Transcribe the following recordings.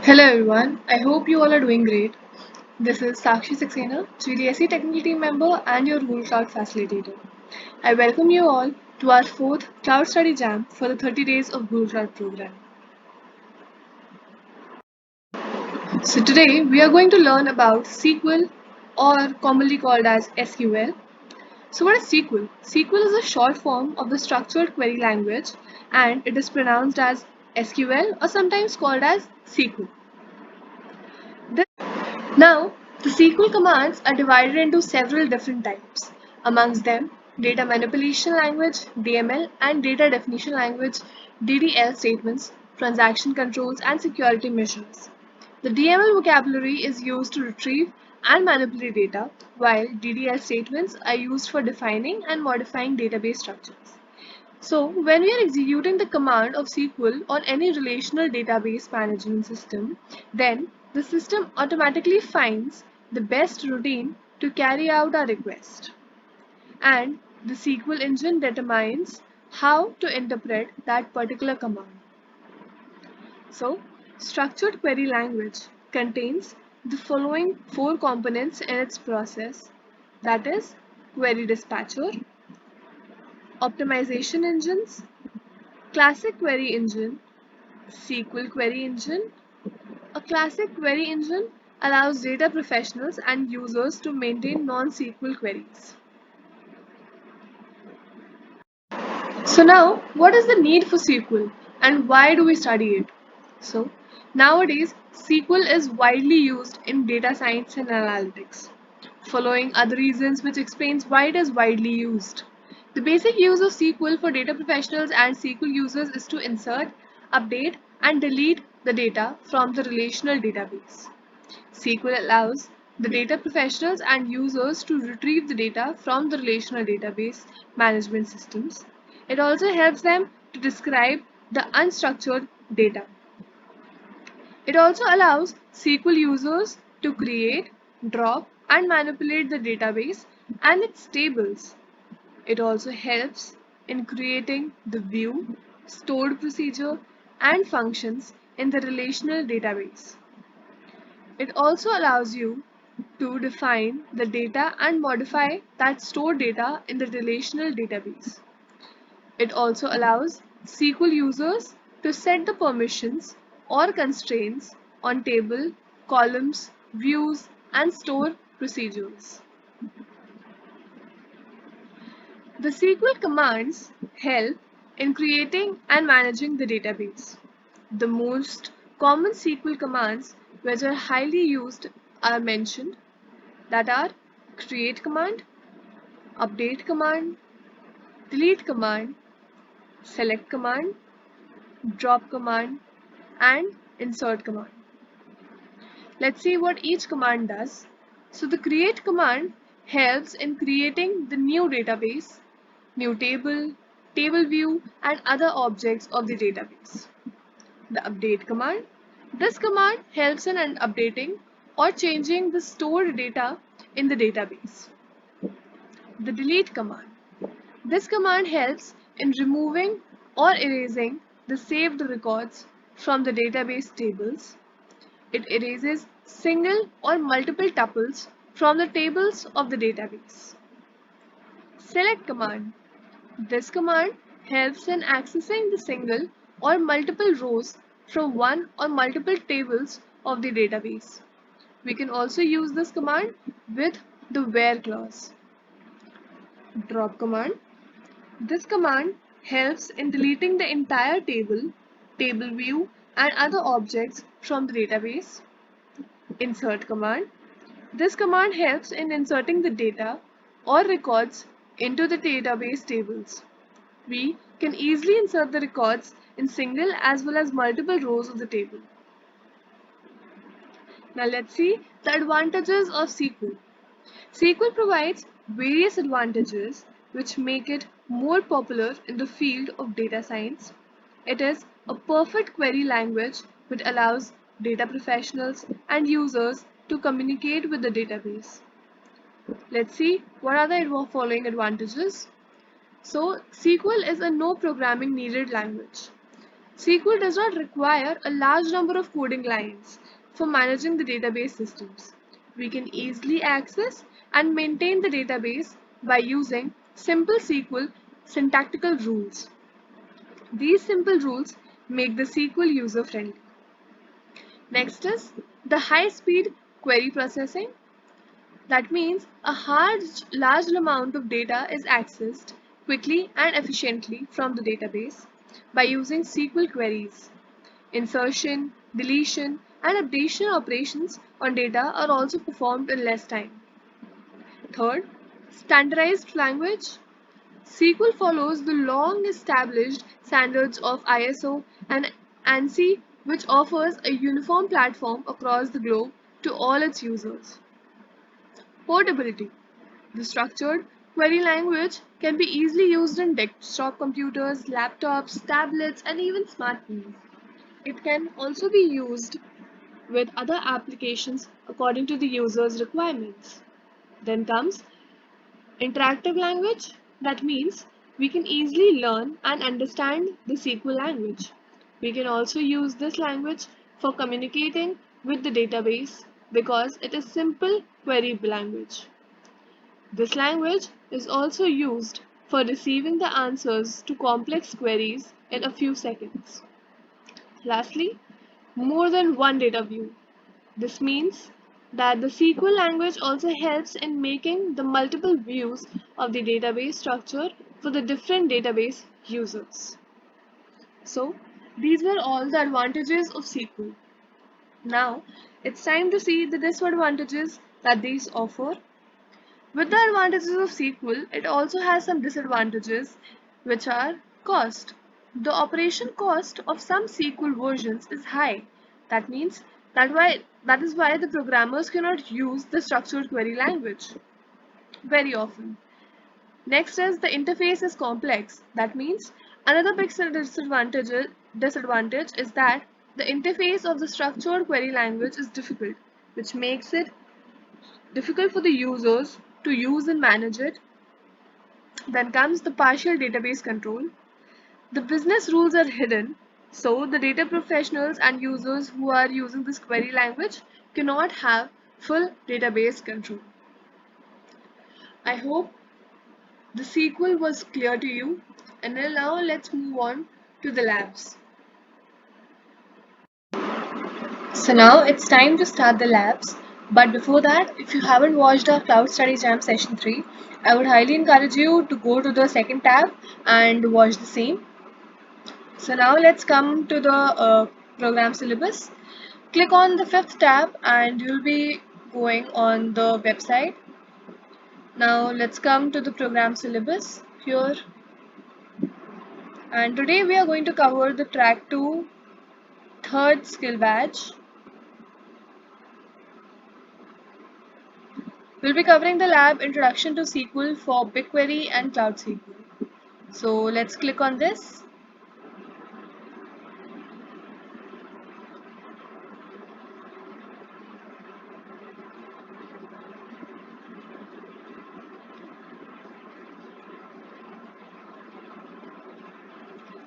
Hello everyone, I hope you all are doing great. This is Sakshi Saxena, GDSE Technical Team member and your Google Cloud Facilitator. I welcome you all to our fourth Cloud Study Jam for the 30 Days of Google Cloud program. So today we are going to learn about SQL, or commonly called as SQL. So what is SQL? SQL is a short form of the structured query language and it is pronounced as SQL or sometimes called as SQL. Now, the SQL commands are divided into several different types. Amongst them, data manipulation language (DML) and data definition language (DDL) statements, transaction controls, and security measures. The DML vocabulary is used to retrieve and manipulate data, while DDL statements are used for defining and modifying database structures. So, when we are executing the command of SQL on any relational database management system, then the system automatically finds the best routine to carry out our request. And the SQL engine determines how to interpret that particular command. So, structured query language contains the following four components in its process, that is, query dispatcher, optimization engines, classic query engine, SQL query engine. A classic query engine allows data professionals and users to maintain non-SQL queries. So now, what is the need for SQL and why do we study it? So, nowadays, SQL is widely used in data science and analytics. Following are the reasons which explains why it is widely used. The basic use of SQL for data professionals and SQL users is to insert, update, and delete the data from the relational database. SQL allows the data professionals and users to retrieve the data from the relational database management systems. It also helps them to describe the unstructured data. It also allows SQL users to create, drop, and manipulate the database and its tables. It also helps in creating the view, stored procedure, and functions in the relational database. It also allows you to define the data and modify that stored data in the relational database. It also allows SQL users to set the permissions or constraints on table, columns, views, and store procedures. The SQL commands help in creating and managing the database. The most common SQL commands which are highly used are mentioned, that are create command, update command, delete command, select command, drop command, and insert command. Let's see what each command does. So the create command helps in creating the new database, new table, table view, and other objects of the database. The update command. This command helps in updating or changing the stored data in the database. The delete command. This command helps in removing or erasing the saved records from the database tables. It erases single or multiple tuples from the tables of the database. Select command. This command helps in accessing the single or multiple rows from one or multiple tables of the database. We can also use this command with the where clause. Drop command. This command helps in deleting the entire table, table view, and other objects from the database. Insert command. This command helps in inserting the data or records into the database tables. We can easily insert the records in single as well as multiple rows of the table. Now let's see the advantages of SQL. SQL provides various advantages which make it more popular in the field of data science. It is a perfect query language which allows data professionals and users to communicate with the database. Let's see what are the following advantages. So, SQL is a no programming needed language. SQL does not require a large number of coding lines for managing the database systems. We can easily access and maintain the database by using simple SQL syntactical rules. These simple rules make the SQL user-friendly. Next is the high-speed query processing. That means a large amount of data is accessed quickly and efficiently from the database by using SQL queries. Insertion, deletion, and updation operations on data are also performed in less time. Third, standardized language. SQL follows the long established standards of ISO and ANSI, which offers a uniform platform across the globe to all its users. Portability. The structured query language can be easily used in desktop computers, laptops, tablets, and even smartphones. It can also be used with other applications according to the user's requirements. Then comes interactive language. That means we can easily learn and understand the SQL language. We can also use this language for communicating with the database because it is simple query language. This language is also used for receiving the answers to complex queries in a few seconds. Lastly, more than one data view. This means that the SQL language also helps in making the multiple views of the database structure for the different database users. So, these were all the advantages of SQL. Now, it's time to see the disadvantages that these offer. With the advantages of SQL, it also has some disadvantages, which are cost. The operation cost of some SQL versions is high. That means that is why the programmers cannot use the structured query language very often. Next is the interface is complex. That means another big disadvantage is that the interface of the structured query language is difficult, which makes it difficult for the users to use and manage it. Then comes the partial database control. The business rules are hidden, so the data professionals and users who are using this query language cannot have full database control. I hope the sequel was clear to you, and now let's move on to the labs. So now it's time to start the labs. But before that, if you haven't watched our Cloud Study Jam session 3, I would highly encourage you to go to the second tab and watch the same. So now let's come to the program syllabus. Click on the fifth tab and you'll be going on the website. Now let's come to the program syllabus here. And today we are going to cover the track 2 third skill badge. We'll be covering the lab Introduction to SQL for BigQuery and Cloud SQL. So let's click on this.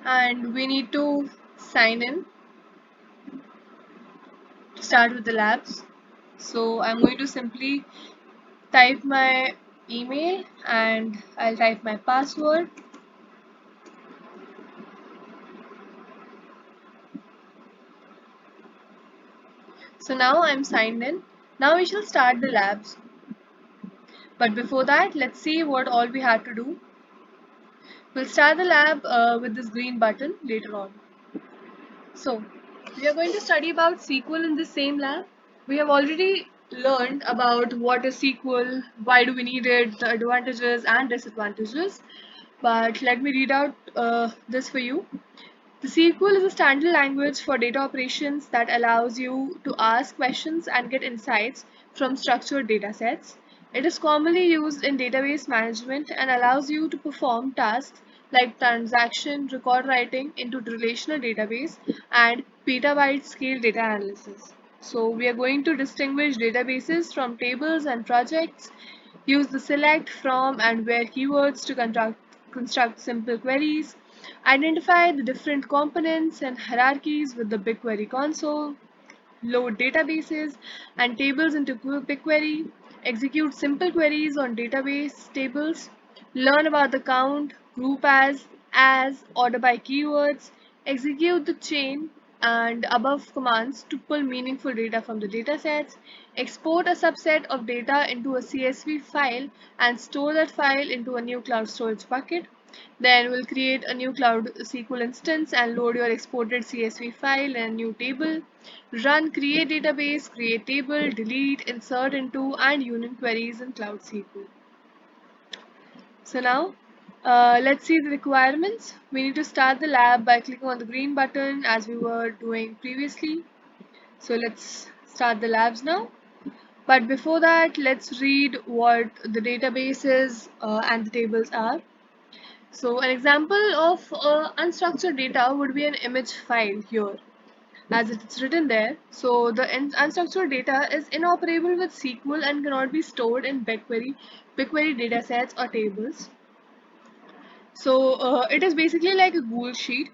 And we need to sign in to start with the labs. So I'm going to simply type my email and I'll type my password. So now I'm signed in. Now we shall start the labs. But before that, let's see what all we have to do. We'll start the lab with this green button later on. So we are going to study about SQL in the same lab. We have already learned about what is SQL, why do we need it, the advantages and disadvantages. But let me read out this for you. The SQL is a standard language for data operations that allows you to ask questions and get insights from structured data sets. It is commonly used in database management and allows you to perform tasks like transaction record writing into relational database and petabyte scale data analysis. So we are going to distinguish databases from tables and projects, use the select, from, and where keywords to construct simple queries, Identify the different components and hierarchies with the BigQuery console. Load databases and tables into BigQuery. Execute simple queries on database tables. Learn about the count, group as, order by keywords. Execute the chain and above commands to pull meaningful data from the datasets. Export a subset of data into a CSV file and store that file into a new cloud storage bucket. Then we'll create a new Cloud SQL instance and load your exported CSV file in a new table. Run create database, create table, delete, insert into, and union queries in Cloud SQL. So now, let's see the requirements. We need to start the lab by clicking on the green button as we were doing previously. So let's start the labs now. But before that, let's read what the databases and the tables are. So an example of unstructured data would be an image file here, as it's written there. So the unstructured data is inoperable with SQL and cannot be stored in BigQuery datasets or tables. So it is basically like a Google Sheet.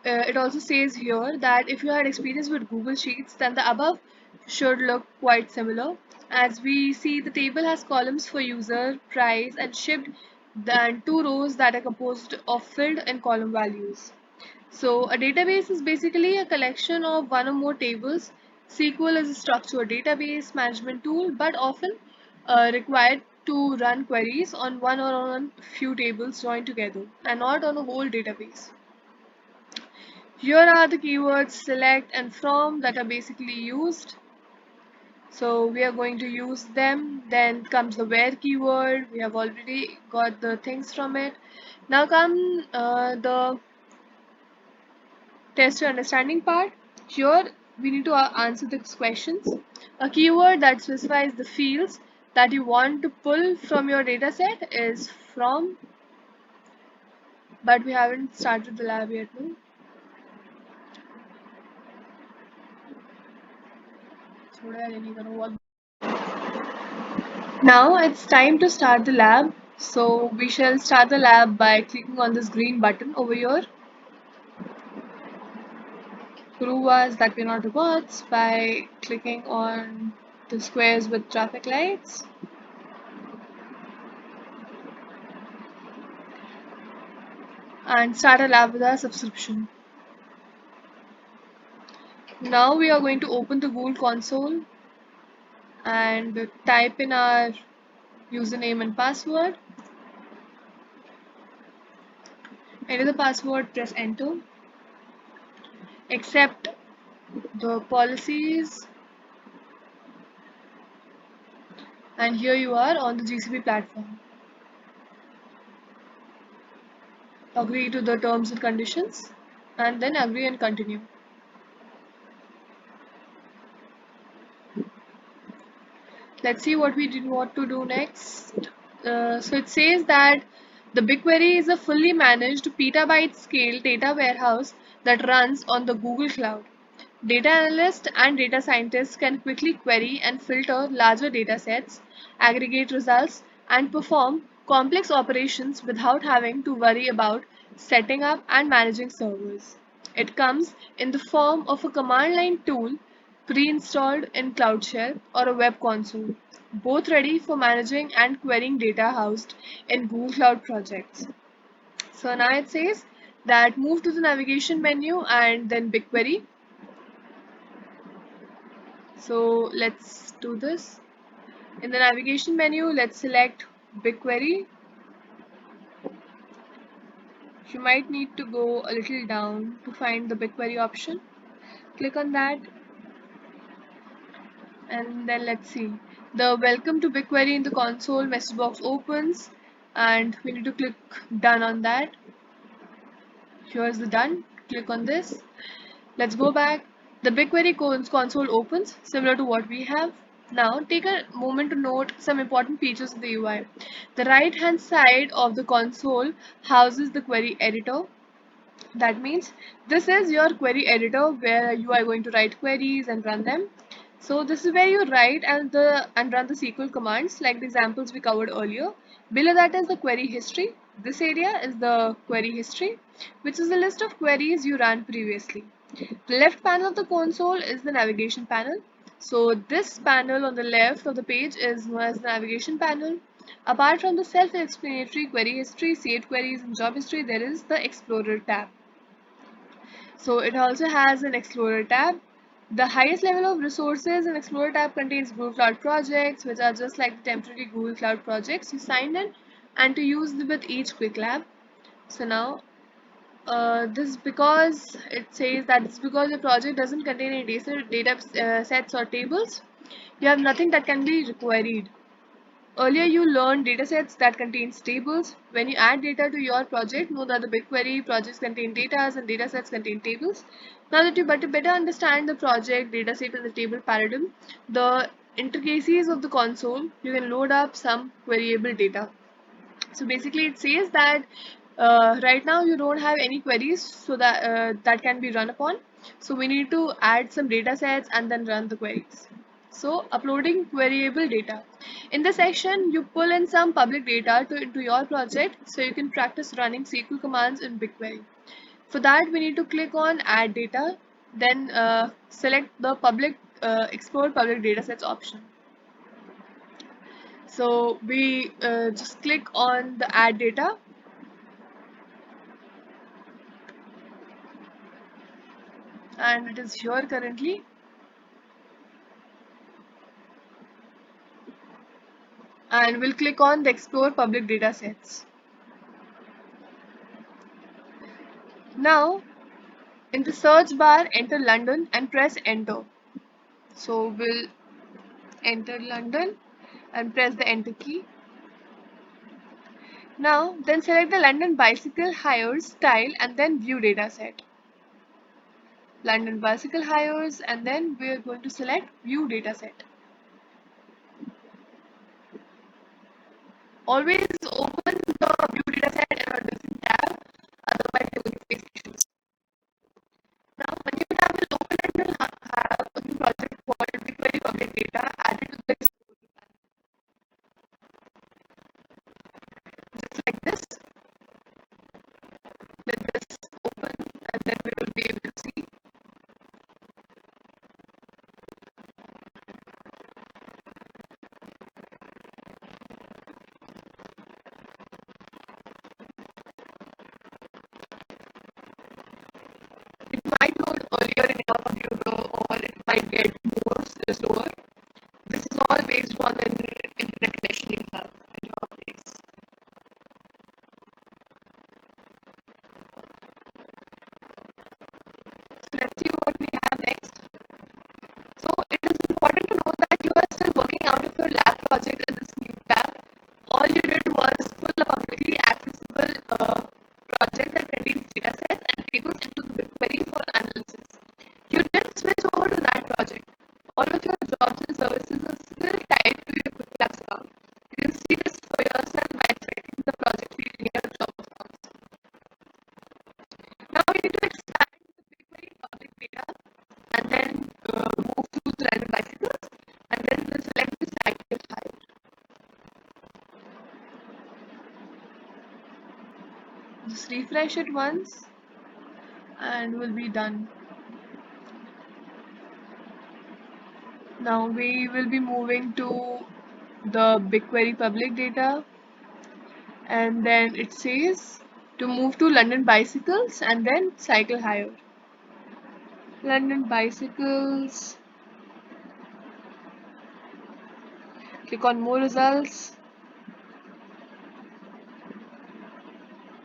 It also says here that if you had experience with Google Sheets, then the above should look quite similar. As we see, the table has columns for user, price, and shipped, and two rows that are composed of filled and column values. So a database is basically a collection of one or more tables. SQL is a structured database management tool, but often required to run queries on one or on few tables joined together and not on a whole database. Here are the keywords select and from that are basically used. So we are going to use them. Then comes the where keyword. We have already got the things from it. Now come the test your understanding part. Here we need to answer these questions. A keyword that specifies the fields that you want to pull from your dataset is from, but we haven't started the lab yet. No? Now it's time to start the lab. So we shall start the lab by clicking on this green button over here. Prove us that we're not robots by clicking on the squares with traffic lights. And start a lab with our subscription. Now we are going to open the Google console and type in our username and password. Enter the password, press enter. Accept the policies, and here you are on the GCP platform. Agree to the terms and conditions, and then agree and continue. Let's see what to do next. So it says that the BigQuery is a fully managed petabyte scale data warehouse that runs on the Google Cloud. Data analysts and data scientists can quickly query and filter larger data sets, aggregate results, and perform complex operations without having to worry about setting up and managing servers. It comes in the form of a command line tool pre-installed in Cloud Shell or a web console, both ready for managing and querying data housed in Google Cloud projects. So now it says that move to the navigation menu and then BigQuery. So let's do this. In the navigation menu, let's select BigQuery. You might need to go a little down to find the BigQuery option. Click on that and then let's see. The welcome to BigQuery in the console message box opens and we need to click done on that. Here's the done. Click on this. Let's go back. The BigQuery console opens similar to what we have. Now take a moment to note some important features of the UI. The right hand side of the console houses the query editor. That means this is your query editor where you are going to write queries and run them. So this is where you write and run the SQL commands like the examples we covered earlier. Below that is the query history. This area is the query history, which is a list of queries you ran previously. The left panel of the console is the navigation panel. So this panel on the left of the page is known as the navigation panel. Apart from the self-explanatory query history, saved queries, and job history, there is the Explorer tab. So it also has an Explorer tab. The highest level of resources in Explorer tab contains Google Cloud projects, which are just like the temporary Google Cloud projects you signed in and to use with each Quick Lab. So now this because it says that it's because the project doesn't contain any data sets or tables. You have nothing that can be queried. Earlier you learned datasets that contains tables. When you add data to your project, know that the BigQuery projects contain data and datasets contain tables. Now that you better understand the project, dataset and the table paradigm, the intricacies of the console, you can load up some queryable data. So basically it says that right now you don't have any queries so that can be run upon. So we need to add some data sets and then run the queries. So uploading queryable data. In this section, you pull in some public data into your project so you can practice running SQL commands in BigQuery. For that, we need to click on add data, then select the explore public datasets option. So we just click on the add data and it is here currently, and we'll click on the explore public data sets. Now in the search bar, enter London and press enter. So we'll enter London and press the enter key. Now then select the London bicycle hires style and then view dataset. London bicycle hires, and then we are going to select view dataset. Always open the view dataset in a different tab, otherwise you will face issues. Now a new tab will open and will have a new project called BigQuery public data added to the explore panel. Just like this. Let this open and then we will be able to see. It might load earlier in your computer or it might get more slower. This is all based on the internet connection you have at your place. So let's see what we have next. So it is important to know that you are still working out of your lab project in this new tab. All you did was pull a publicly accessible project that contains datasets and tables into the BigQuery for analysis. You didn't switch over to that project. All of your jobs and services are still tied to your QuickLabs account. You can see this for yourself by selecting the project field in your job accounts. Now we need to expand the BigQuery public data and then move to the random bicycles and then we'll select the cycle hire. Just refresh it once and we'll be done. Now we will be moving to the BigQuery public data, and then it says to move to London bicycles and then cycle hire. London bicycles, click on more results,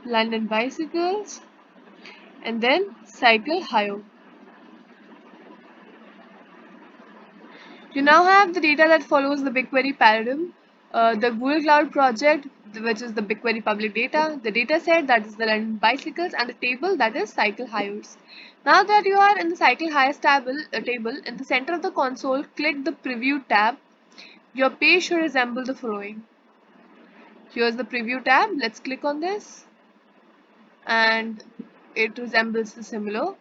London bicycles and then cycle hire. You now have the data that follows the BigQuery paradigm, the Google Cloud project, which is the BigQuery public data, the data set that is the London bicycles, and the table that is cycle hires. Now that you are in the cycle hires table, in the center of the console, click the preview tab. Your page should resemble the following. Here's the preview tab. Let's click on this, and it resembles the similar.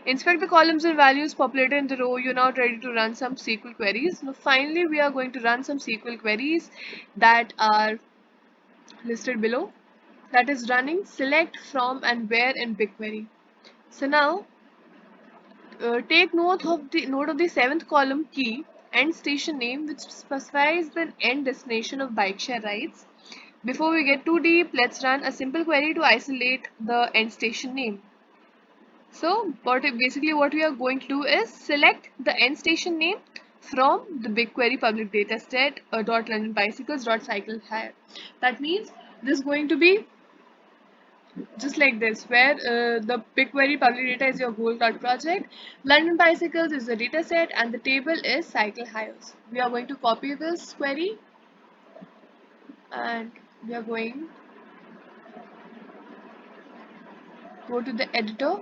Inspect the columns and values populated in the row. You're now ready to run some SQL queries. Now finally we are going to run some SQL queries that are listed below that is running select from and where in BigQuery. So now take note of the seventh column key end station name, which specifies the end destination of bike share rides. Before we get too deep, let's run a simple query to isolate the end station name. So basically what we are going to do is select the end station name from the BigQuery public data set .london bicycles .cycle hire. That means this is going to be just like this, where the BigQuery public data is your whole project, London bicycles is the data set, and the table is cycle hires. We are going to copy this query and we are going go to the editor,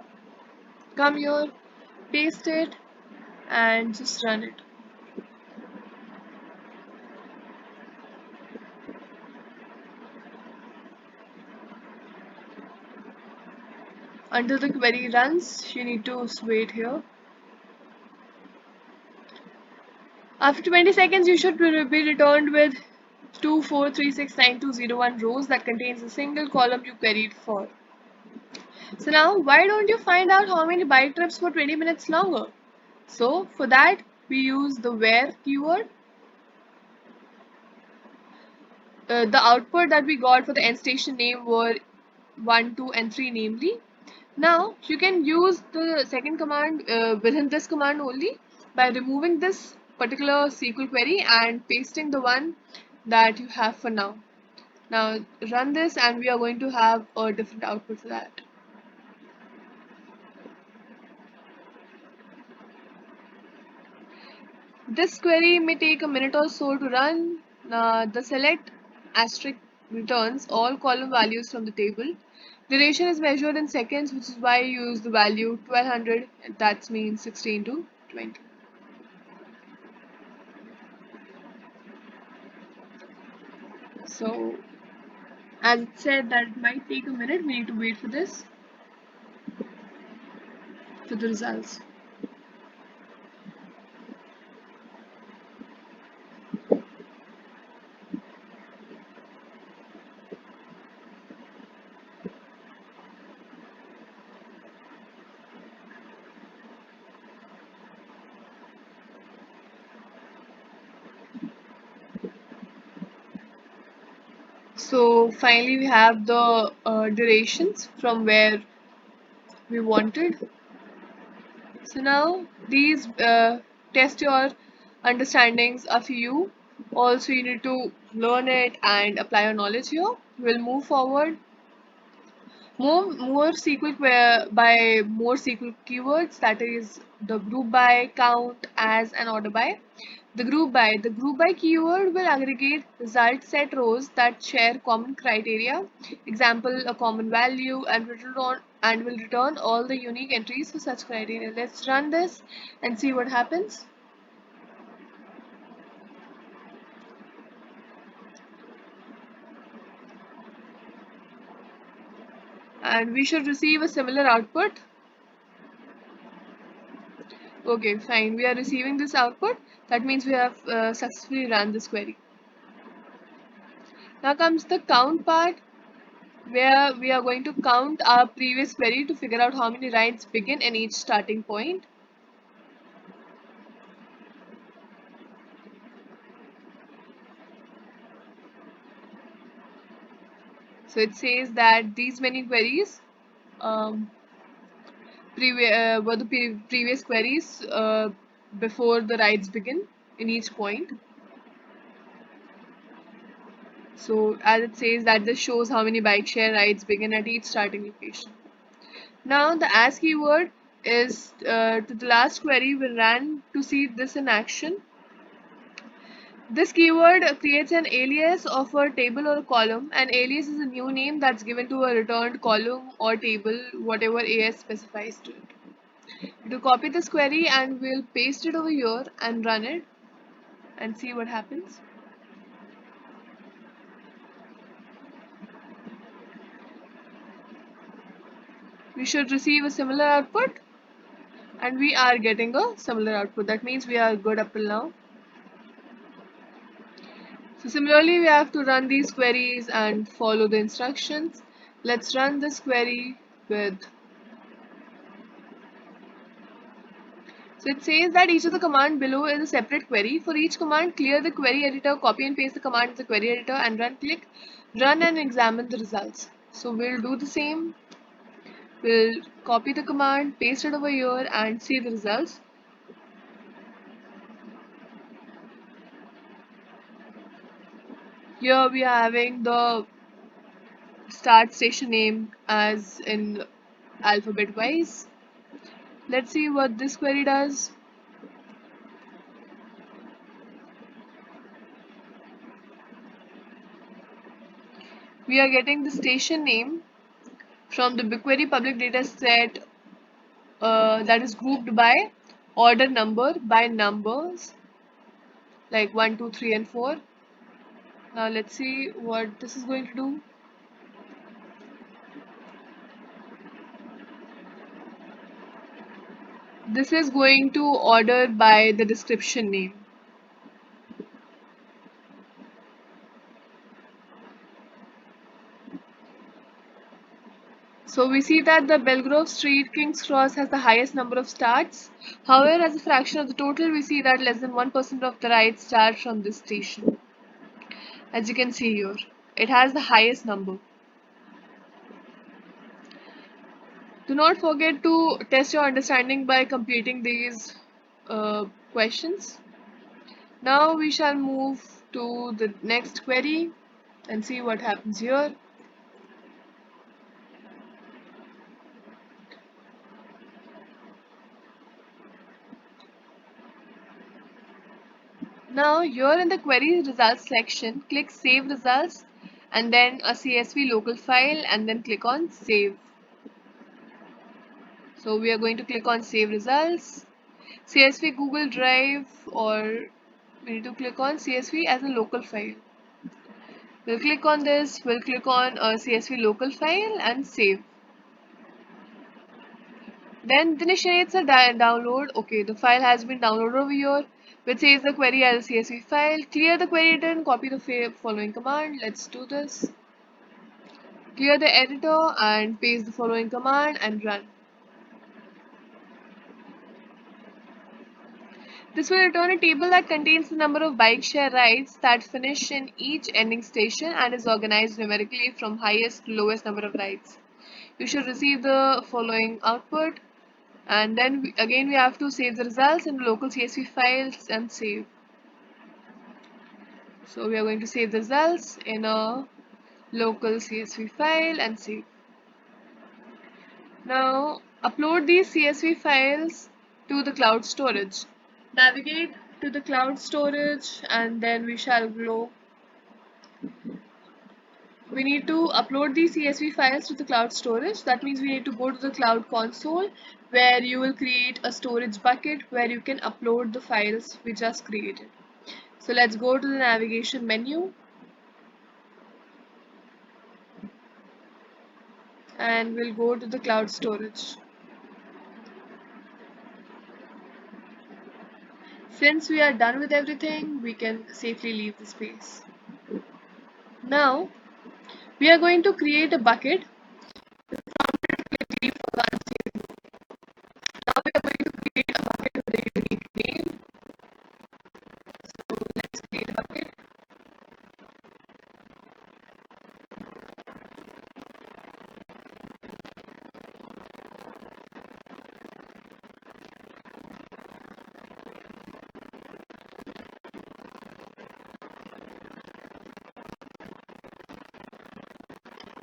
come here, paste it, and just run it. Until the query runs, you need to wait here. After 20 seconds, you should be returned with 2436920 rows that contains a single column you queried for. So now, why don't you find out how many bike trips for 20 minutes longer? So for that, we use the where keyword. The output that we got for the end station name were 1, 2, and 3 namely. Now you can use the second command within this command only by removing this particular SQL query and pasting the one that you have for now. Now run this and we are going to have a different output for that. This query may take a minute or so to run. The select asterisk returns all column values from the table. Duration is measured in seconds, which is why I use the value 1200, that means 16 to 20. So, as it said that it might take a minute, we need to wait for this, for the results. So finally we have the durations from where we wanted. So now these test your understandings of you. Also you need to learn it and apply your knowledge here. We'll move forward. More by more SQL keywords, that is the group by, count, as, and order by. The group by keyword will aggregate result set rows that share common criteria. Example, a common value, and will return all the unique entries for such criteria. Let's run this and see what happens. And we should receive a similar output. Okay, fine. We are receiving this output. That means we have successfully run this query. Now comes the count part, where we are going to count our previous query to figure out how many rides begin in each starting point. So it says that these many queries were the previous queries before the rides begin in each point. So as it says that this shows how many bike share rides begin at each starting location. Now the as keyword is to the last query we ran to see this in action. This keyword creates an alias of a table or a column. An alias is a new name that's given to a returned column or table, whatever AS specifies to it. To copy this query and we'll paste it over here and run it and see what happens. We should receive a similar output, and we are getting a similar output. That means we are good up till now. So similarly, we have to run these queries and follow the instructions. Let's run this query with. So it says that each of the command below is a separate query. For each command, clear the query editor, copy and paste the command in the query editor and click run and examine the results. So we'll do the same. We'll copy the command, paste it over here and see the results. Here we are having the start station name as in alphabet wise. Let's see what this query does. We are getting the station name from the BigQuery public data set that is grouped by order number by numbers like 1, 2, 3 and 4. Now let's see what this is going to do. This is going to order by the description name. So we see that the Belgrove Street King's Cross has the highest number of starts. However, as a fraction of the total, we see that less than 1% of the rides start from this station. As you can see here, it has the highest number. Do not forget to test your understanding by completing these questions. Now we shall move to the next query and see what happens here. Now here in the query results section, click save results and then a CSV local file and then click on save. So we are going to click on save results, CSV Google Drive, or we need to click on CSV as a local file. We'll click on this, we'll click on a CSV local file and save. Then initiates a download. Okay, the file has been downloaded over here, which saves the query as a CSV file. Clear the query editor and copy the following command. Let's do this. Clear the editor and paste the following command and run. This will return a table that contains the number of bike share rides that finish in each ending station and is organized numerically from highest to lowest number of rides. You should receive the following output, and then again we have to save the results in local CSV files and save. So we are going to save the results in a local CSV file and save. Now upload these CSV files to the cloud storage. Navigate to the cloud storage and then we shall go. We need to upload these CSV files to the cloud storage. That means we need to go to the cloud console where you will create a storage bucket where you can upload the files we just created. So let's go to the navigation menu and we'll go to the cloud storage. Since we are done with everything, we can safely leave the space. Now we are going to create a bucket. Now we are going to create a bucket with a unique name. So let's create a bucket.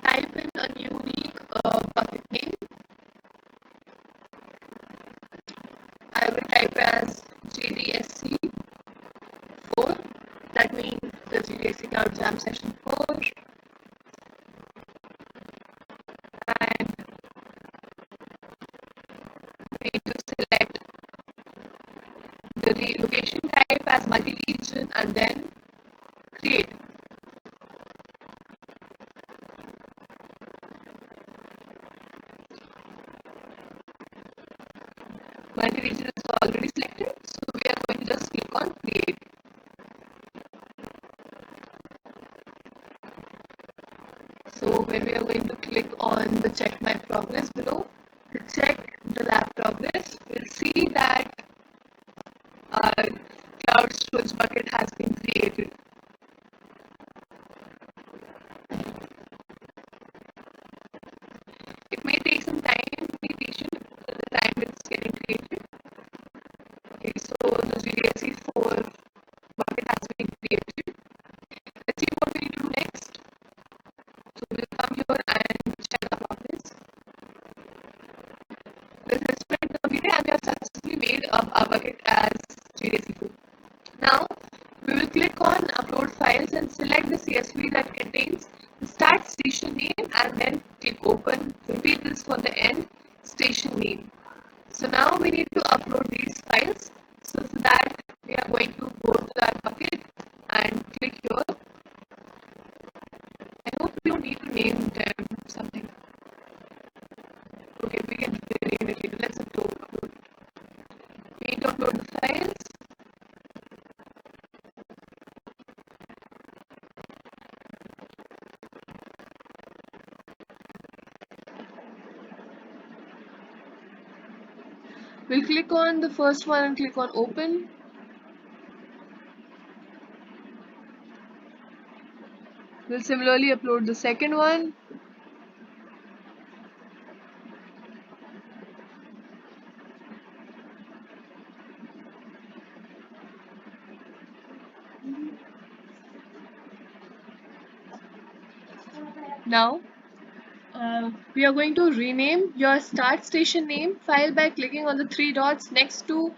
Type in a unique bucket name. I will type as GDSC4. That means the GDSC Cloud Jam Session 4. And we need to select the location type as multi-region and then create. Multi-region is already selected, so we are going to just click on create. So when we are going to click on the check my progress below, to check the lab progress, we'll see that our cloud storage bucket has been created. It may take some time, be patient for the time it's getting created. Okay, so the GDSC4 bucket has been created. Let's see what we need to do next. So we'll come here and check the progress. This has been completed and we have successfully made up our bucket as GDSC4. Now we will click on upload files and select the CSV that contains the start station name and then click open. Repeat this for the end station name. So now we need to upload these files. So for that we are going to go to that bucket and click here. I hope we don't need to name them something. Okay, we can name it later. Let's upload. We need to upload the files. We'll click on the first one and click on open. We'll similarly upload the second one. Now we are going to rename your start station name file by clicking on the three dots next to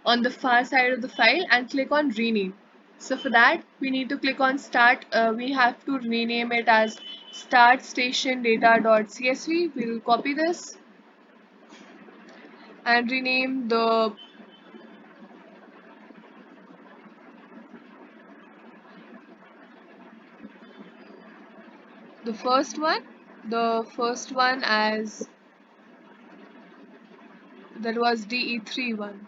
on the far side of the file and click on rename. So for that we need to click on start. We have to rename it as start station data.csv. We will copy this and rename the first one as that was DE3 one.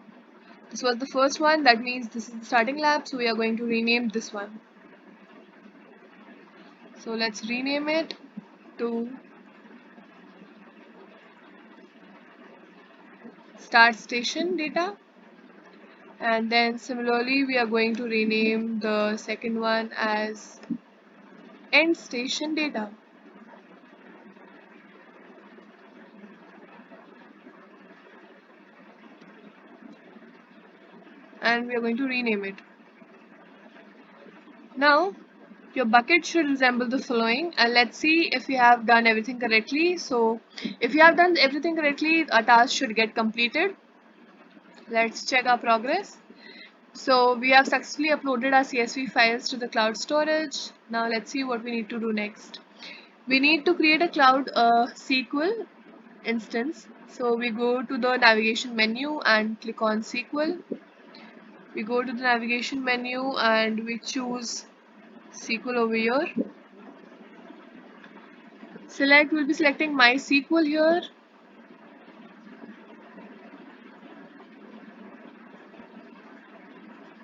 This was the first one, that means this is the starting lab, so we are going to rename this one. So let's rename it to start station data, and then similarly we are going to rename the second one as end station data. And we are going to rename it. Now your bucket should resemble the following, and let's see if you have done everything correctly. So if you have done everything correctly, a task should get completed. Let's check our progress. So we have successfully uploaded our CSV files to the cloud storage. Now let's see what we need to do next. We need to create a cloud SQL instance. So we go to the navigation menu and click on SQL. We go to the navigation menu and we choose SQL over here. We'll be selecting MySQL here.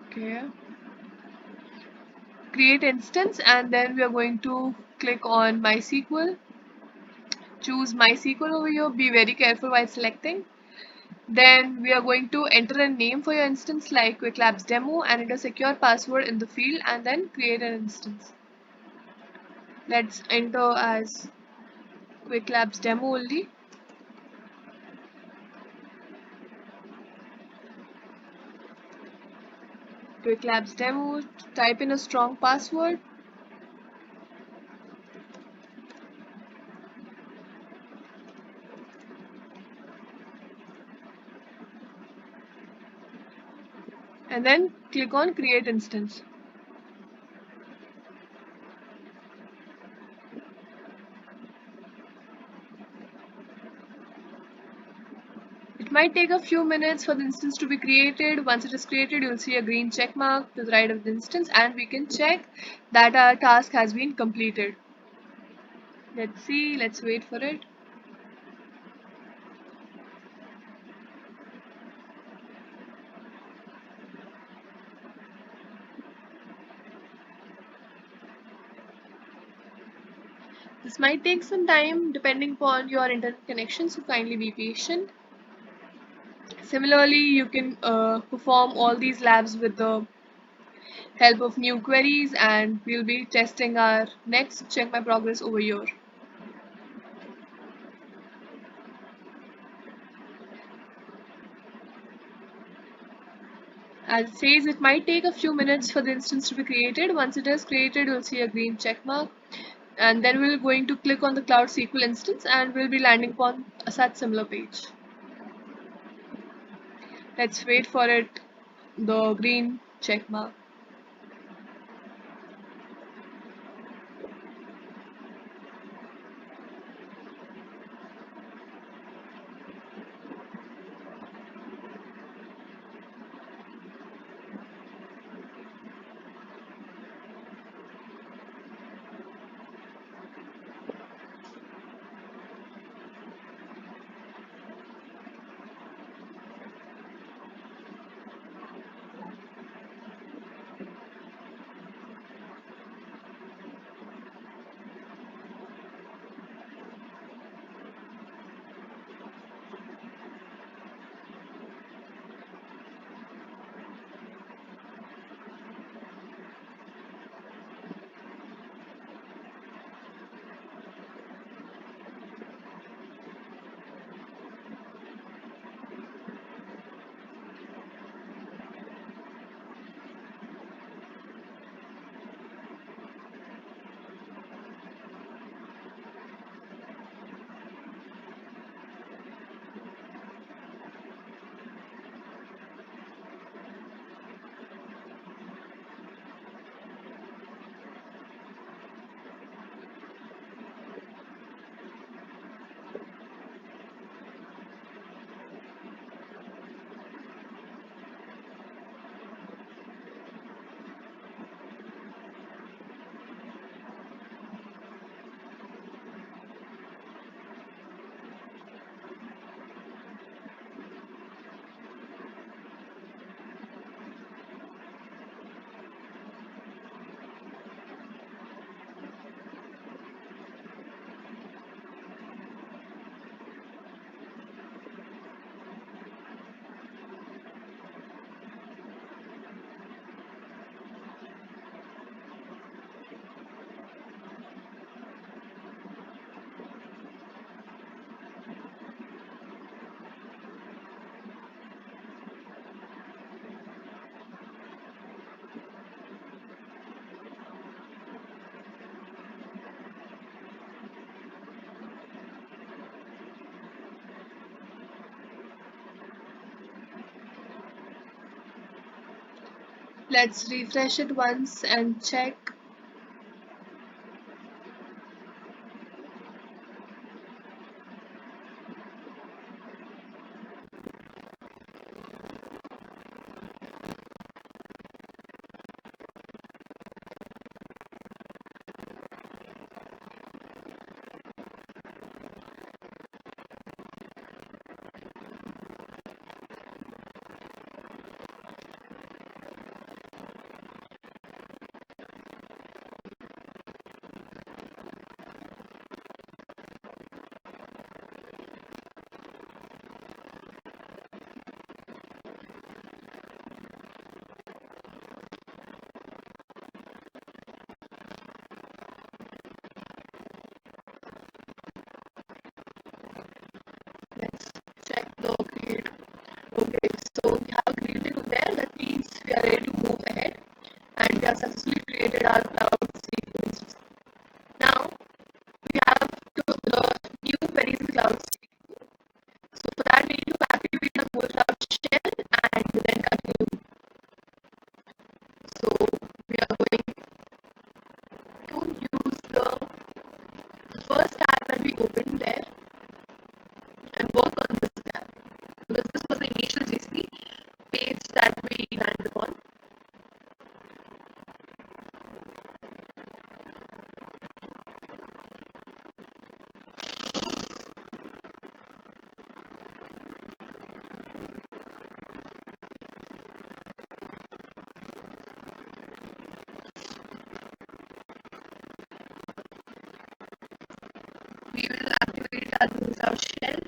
Okay. Create instance, and then we are going to click on MySQL. Choose MySQL over here. Be very careful while selecting. Then we are going to enter a name for your instance like Quick Labs Demo and enter a secure password in the field and then create an instance. Let's enter as Quick Labs Demo only. Quick Labs Demo, type in a strong password. And then click on create instance. It might take a few minutes for the instance to be created. Once it is created, you'll see a green check mark to the right of the instance and we can check that our task has been completed. Let's see, let's wait for it. The This might take some time depending upon your internet connection, so kindly be patient. Similarly, you can perform all these labs with the help of new queries, and we'll be testing our next check my progress over here. As it says, it might take a few minutes for the instance to be created. Once it is created, you'll see a green check mark, and then we're going to click on the Cloud SQL instance and we'll be landing upon a such similar page. Let's wait for it, the green check mark. Let's refresh it once and check. Let's check the create. Okay, so we have created over there. That means we are ready to move ahead, and we have successfully created our cloud sequence. Now we have to the new queries in cloud SQL. So for that we need to activate the whole cloud shell and then continue. So we are going to use the first tab that we opened there and work on this tab, because this was the initial GCP page that we landed upon. our rules out shell.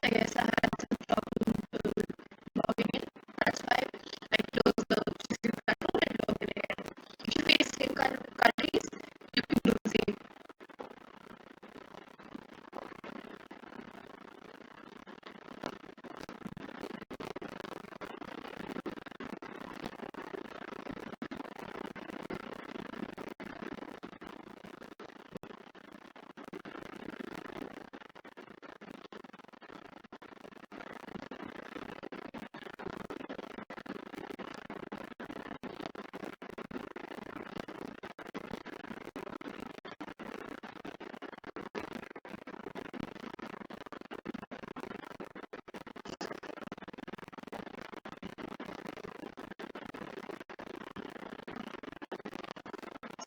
I guess I had some problem logging in. That's why I closed the system control and log in again. If you face same kind of countries, you can do the same.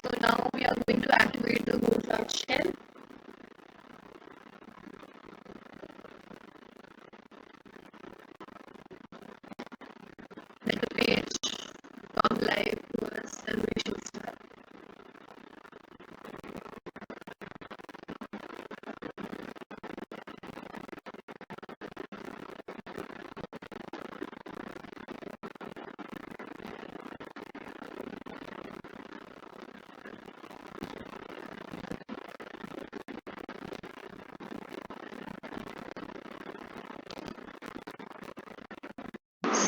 So now we are going to activate the whole cloud shell. Let the page come live to us and we should start.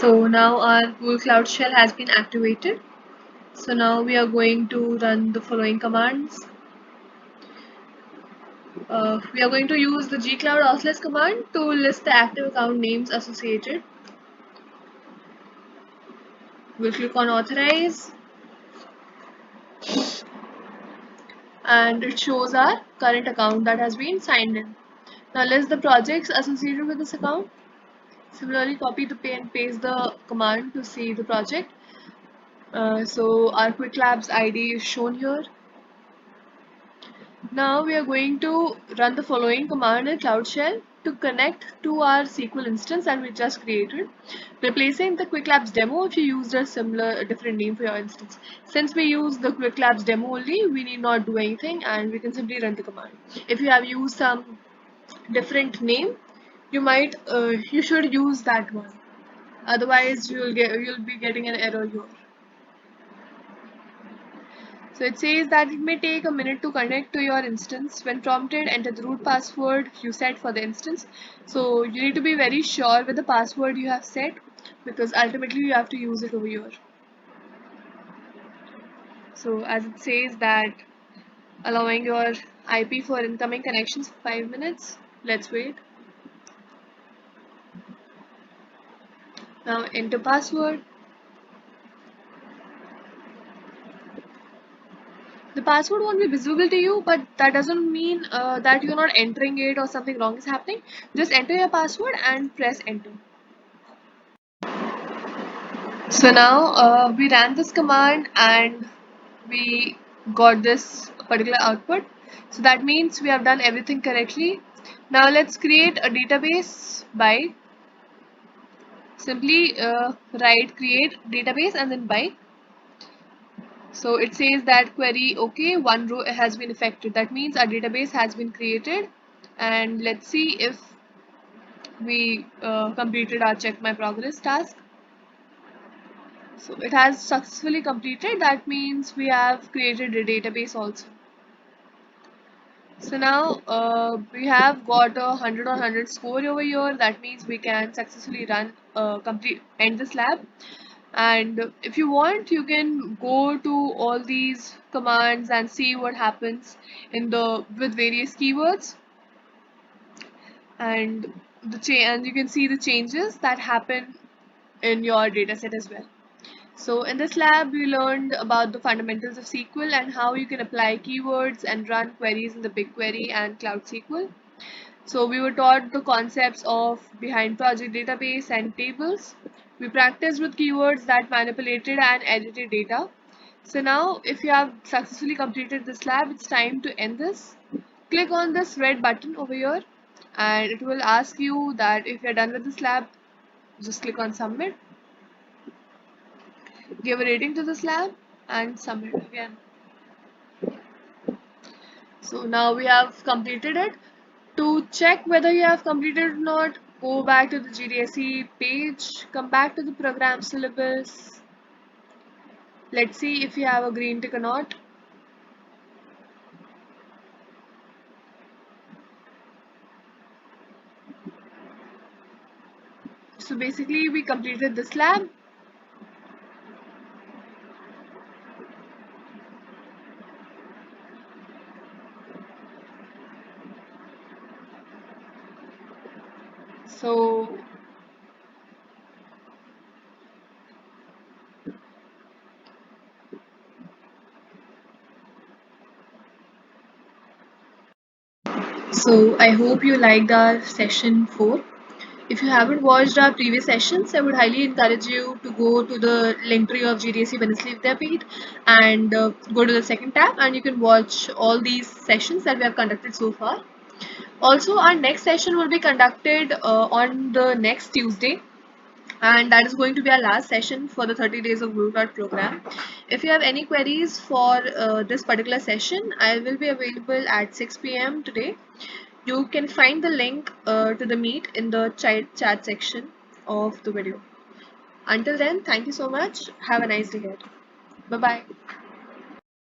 So now our Google Cloud Shell has been activated. So now we are going to run the following commands. We are going to use the gcloud auth command to list the active account names associated. We'll click on authorize and it shows our current account that has been signed in. Now list the projects associated with this account. Similarly, copy the and paste the command to see the project. So our Quick Labs ID is shown here. Now we are going to run the following command in Cloud Shell to connect to our SQL instance that we just created, replacing the Quick Labs demo if you used a different name for your instance. Since we use the Quick Labs demo only, we need not do anything and we can simply run the command. If you have used some different name, you should use that one. Otherwise, you'll be getting an error here. So it says that it may take a minute to connect to your instance. When prompted, enter the root password you set for the instance. So you need to be very sure with the password you have set because ultimately you have to use it over here. So as it says that allowing your IP for incoming connections for 5 minutes. Let's wait. Now enter password. The password won't be visible to you, but that doesn't mean that you're not entering it or something wrong is happening. Just enter your password and press enter. So now we ran this command and we got this particular output. So that means we have done everything correctly. Now let's create a database by simply write create database and then by. So it says that query okay, one row has been affected. That means our database has been created. And let's see if we completed our check my progress task. So it has successfully completed. That means we have created a database also. So now we have got a 100 on 100 score over here. That means we can successfully run complete end this lab. And if you want, you can go to all these commands and see what happens in the with various keywords, and and you can see the changes that happen in your dataset as well. So in this lab, we learned about the fundamentals of SQL and how you can apply keywords and run queries in the BigQuery and Cloud SQL. So we were taught the concepts of behind project database and tables. We practiced with keywords that manipulated and edited data. So now if you have successfully completed this lab, it's time to end this. Click on this red button over here and it will ask you that if you're done with this lab, just click on submit. Give a rating to this lab and submit again. So now we have completed it. To check whether you have completed or not, go back to the GDSE page, come back to the program syllabus. Let's see if you have a green tick or not. So basically we completed this lab. So I hope you liked our session 4. If you haven't watched our previous sessions, I would highly encourage you to go to the link tree of GDSE Wednesday Vidyapeeth and go to the second tab, and you can watch all these sessions that we have conducted so far. Also, our next session will be conducted on the next Tuesday, and that is going to be our last session for the 30 days of Blue Card program. If you have any queries for this particular session, I will be available at 6 p.m. today. You can find the link to the meet in the chat section of the video. Until then, thank you so much. Have a nice day ahead. Bye bye.